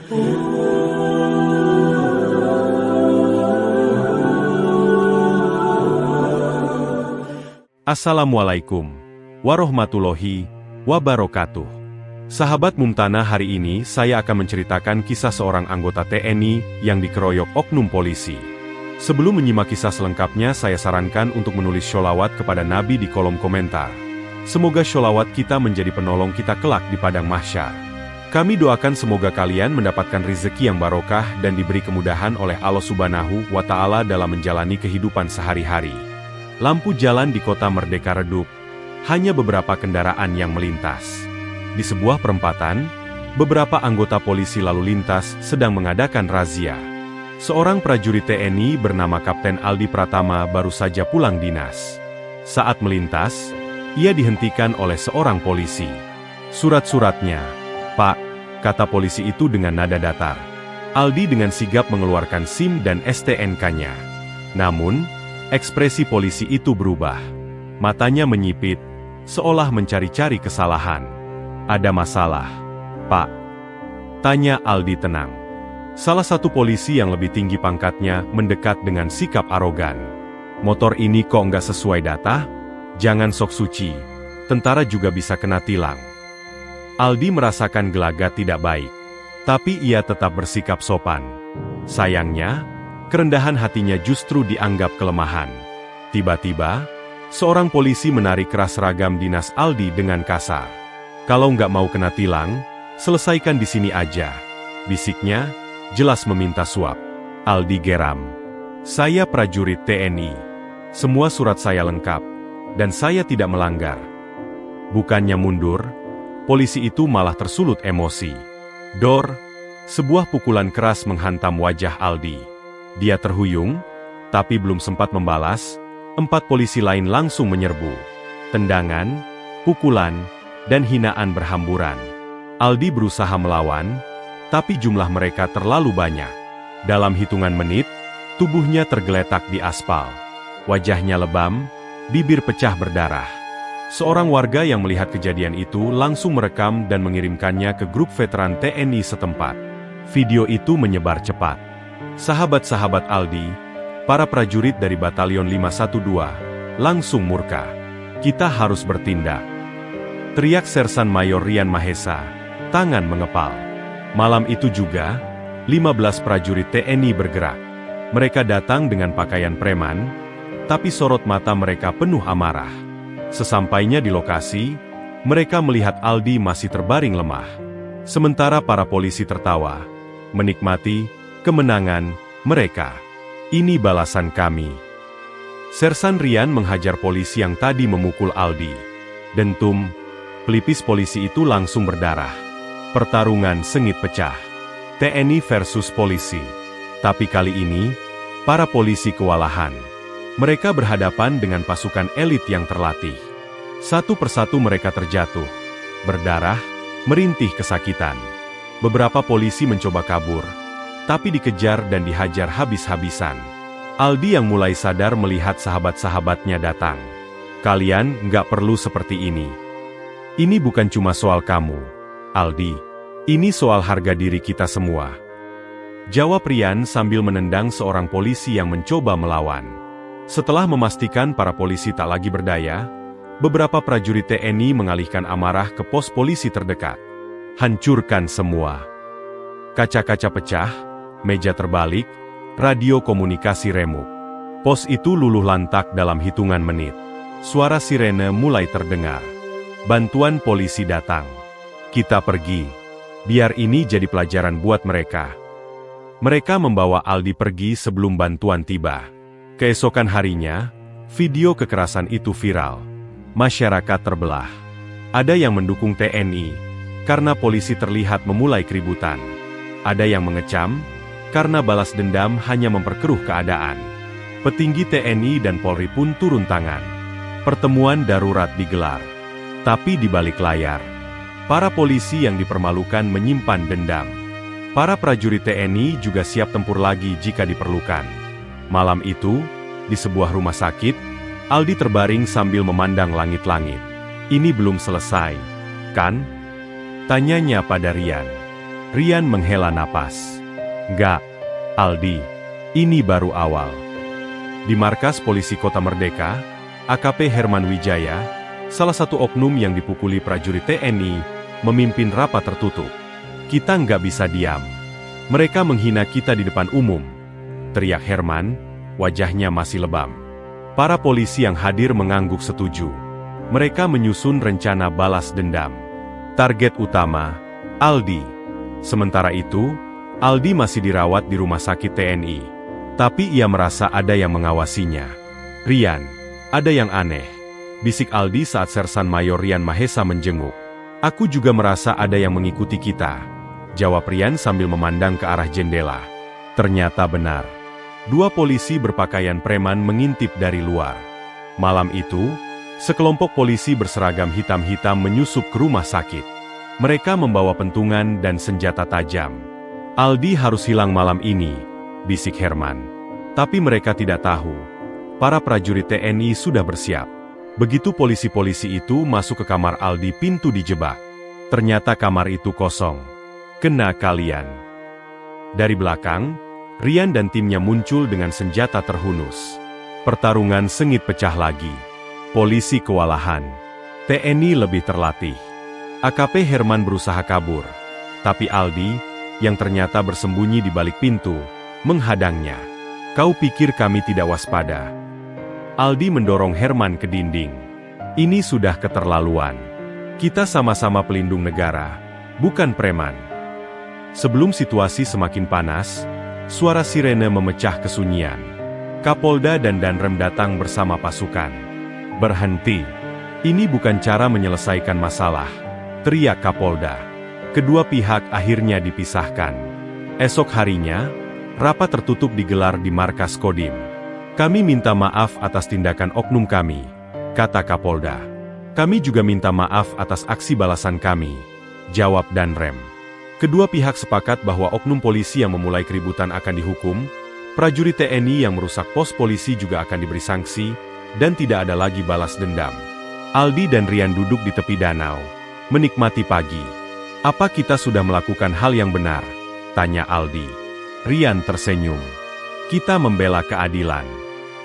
Assalamualaikum warahmatullahi wabarakatuh. Sahabat Mumtana, hari ini saya akan menceritakan kisah seorang anggota TNI yang dikeroyok oknum polisi. Sebelum menyimak kisah selengkapnya, saya sarankan untuk menulis sholawat kepada Nabi di kolom komentar. Semoga sholawat kita menjadi penolong kita kelak di padang mahsyar. Kami doakan semoga kalian mendapatkan rezeki yang barokah dan diberi kemudahan oleh Allah Subhanahu wa Ta'ala dalam menjalani kehidupan sehari-hari. Lampu jalan di kota Merdeka redup, hanya beberapa kendaraan yang melintas. Di sebuah perempatan, beberapa anggota polisi lalu lintas sedang mengadakan razia. Seorang prajurit TNI bernama Kapten Aldi Pratama baru saja pulang dinas. Saat melintas, ia dihentikan oleh seorang polisi. "Surat-suratnya, Pak," kata polisi itu dengan nada datar. Aldi dengan sigap mengeluarkan SIM dan STNK-nya. Namun, ekspresi polisi itu berubah. Matanya menyipit, seolah mencari-cari kesalahan. "Ada masalah, Pak?" tanya Aldi tenang. Salah satu polisi yang lebih tinggi pangkatnya mendekat dengan sikap arogan. "Motor ini kok nggak sesuai data? Jangan sok suci, tentara juga bisa kena tilang." Aldi merasakan gelagat tidak baik, tapi ia tetap bersikap sopan. Sayangnya, kerendahan hatinya justru dianggap kelemahan. Tiba-tiba, seorang polisi menarik keras seragam dinas Aldi dengan kasar. "Kalau nggak mau kena tilang, selesaikan di sini aja," bisiknya, jelas meminta suap. Aldi geram. "Saya prajurit TNI. Semua surat saya lengkap, dan saya tidak melanggar." Bukannya mundur, polisi itu malah tersulut emosi. Dor! Sebuah pukulan keras menghantam wajah Aldi. Dia terhuyung, tapi belum sempat membalas, 4 polisi lain langsung menyerbu. Tendangan, pukulan, dan hinaan berhamburan. Aldi berusaha melawan, tapi jumlah mereka terlalu banyak. Dalam hitungan menit, tubuhnya tergeletak di aspal. Wajahnya lebam, bibir pecah berdarah. Seorang warga yang melihat kejadian itu langsung merekam dan mengirimkannya ke grup veteran TNI setempat. Video itu menyebar cepat. Sahabat-sahabat Aldi, para prajurit dari Batalion 512, langsung murka. "Kita harus bertindak," teriak Sersan Mayor Rian Mahesa, tangan mengepal. Malam itu juga, 15 prajurit TNI bergerak. Mereka datang dengan pakaian preman, tapi sorot mata mereka penuh amarah. Sesampainya di lokasi, mereka melihat Aldi masih terbaring lemah. Sementara para polisi tertawa, menikmati kemenangan mereka. "Ini balasan kami." Sersan Rian menghajar polisi yang tadi memukul Aldi. Dentum, pelipis polisi itu langsung berdarah. Pertarungan sengit pecah. TNI versus polisi. Tapi kali ini, para polisi kewalahan. Mereka berhadapan dengan pasukan elit yang terlatih. Satu persatu mereka terjatuh, berdarah, merintih kesakitan. Beberapa polisi mencoba kabur, tapi dikejar dan dihajar habis-habisan. Aldi yang mulai sadar melihat sahabat-sahabatnya datang. "Kalian nggak perlu seperti ini. Ini bukan cuma soal kamu, Aldi. Ini soal harga diri kita semua," jawab Rian sambil menendang seorang polisi yang mencoba melawan. Setelah memastikan para polisi tak lagi berdaya, beberapa prajurit TNI mengalihkan amarah ke pos polisi terdekat. Hancurkan semua. Kaca-kaca pecah, meja terbalik, radio komunikasi remuk. Pos itu luluh lantak dalam hitungan menit. Suara sirene mulai terdengar. Bantuan polisi datang. "Kita pergi. Biar ini jadi pelajaran buat mereka." Mereka membawa Aldi pergi sebelum bantuan tiba. Keesokan harinya, video kekerasan itu viral. Masyarakat terbelah. Ada yang mendukung TNI, karena polisi terlihat memulai keributan. Ada yang mengecam, karena balas dendam hanya memperkeruh keadaan. Petinggi TNI dan Polri pun turun tangan. Pertemuan darurat digelar. Tapi di balik layar, para polisi yang dipermalukan menyimpan dendam. Para prajurit TNI juga siap tempur lagi jika diperlukan. Malam itu, di sebuah rumah sakit, Aldi terbaring sambil memandang langit-langit. "Ini belum selesai, kan?" tanyanya pada Rian. Rian menghela napas. Enggak, Aldi. Ini baru awal. Di markas polisi Kota Merdeka, AKP Herman Wijaya, salah satu oknum yang dipukuli prajurit TNI, memimpin rapat tertutup. Kita nggak bisa diam. Mereka menghina kita di depan umum, teriak Herman, wajahnya masih lebam. Para polisi yang hadir mengangguk setuju. Mereka menyusun rencana balas dendam. Target utama, Aldi. Sementara itu, Aldi masih dirawat di rumah sakit TNI. Tapi ia merasa ada yang mengawasinya. Rian, ada yang aneh, bisik Aldi saat Sersan Mayor Rian Mahesa menjenguk. Aku juga merasa ada yang mengikuti kita, jawab Rian sambil memandang ke arah jendela. Ternyata benar. Dua polisi berpakaian preman mengintip dari luar. Malam itu, sekelompok polisi berseragam hitam-hitam menyusup ke rumah sakit. Mereka membawa pentungan dan senjata tajam. Aldi harus hilang malam ini, bisik Herman. Tapi mereka tidak tahu. Para prajurit TNI sudah bersiap. Begitu polisi-polisi itu masuk ke kamar Aldi, pintu dijebak. Ternyata kamar itu kosong. Kena kalian. Dari belakang, Rian dan timnya muncul dengan senjata terhunus. Pertarungan sengit pecah lagi. Polisi kewalahan. TNI lebih terlatih. AKP Herman berusaha kabur. Tapi Aldi, yang ternyata bersembunyi di balik pintu, menghadangnya. Kau pikir kami tidak waspada? Aldi mendorong Herman ke dinding. Ini sudah keterlaluan. Kita sama-sama pelindung negara, bukan preman. Sebelum situasi semakin panas, suara sirene memecah kesunyian. Kapolda dan Danrem datang bersama pasukan. Berhenti. Ini bukan cara menyelesaikan masalah, teriak Kapolda. Kedua pihak akhirnya dipisahkan. Esok harinya, rapat tertutup digelar di markas Kodim. Kami minta maaf atas tindakan oknum kami, kata Kapolda. Kami juga minta maaf atas aksi balasan kami, jawab Danrem. Kedua pihak sepakat bahwa oknum polisi yang memulai keributan akan dihukum, prajurit TNI yang merusak pos polisi juga akan diberi sanksi, dan tidak ada lagi balas dendam. Aldi dan Rian duduk di tepi danau, menikmati pagi. Apa kita sudah melakukan hal yang benar? Tanya Aldi. Rian tersenyum. Kita membela keadilan.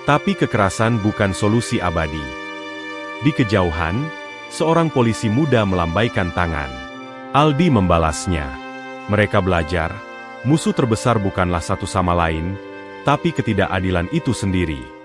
Tapi kekerasan bukan solusi abadi. Di kejauhan, seorang polisi muda melambaikan tangan. Aldi membalasnya. Mereka belajar, musuh terbesar bukanlah satu sama lain, tapi ketidakadilan itu sendiri.